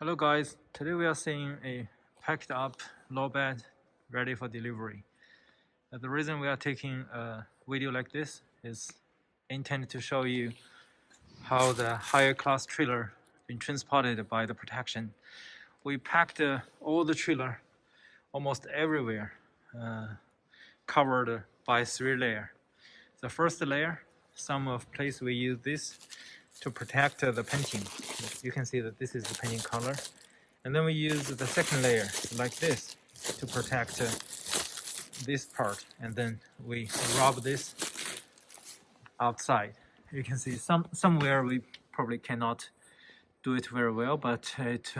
Hello guys, today we are seeing a packed up low bed ready for delivery. The reason we are taking a video like this is intended to show you how the higher class trailer been transported by the protection. We packed all the trailer almost everywhere, covered by 3 layers. The first layer, some of place we use this to protect the painting. You can see that this is the painting color. And then we use the second layer like this to protect this part. And then we rub this outside. You can see somewhere we probably cannot do it very well, but it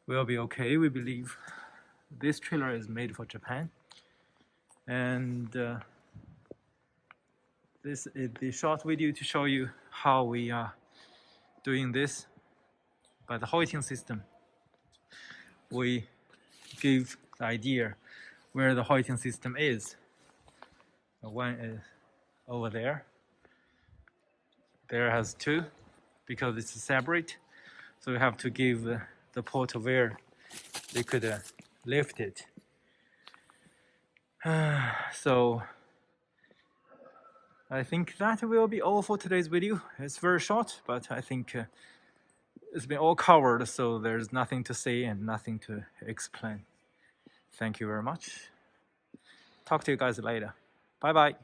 will be okay, we believe. This trailer is made for Japan. And this is the short video to show you how we are doing this by the hoiting system. We give the idea where the hoiting system is. One is over there. There has two because it's separate. So we have to give the port where they could lift it. So I think that will be all for today's video. It's very short, but I think it's been all covered, so there's nothing to say and nothing to explain. Thank you very much. Talk to you guys later. Bye bye.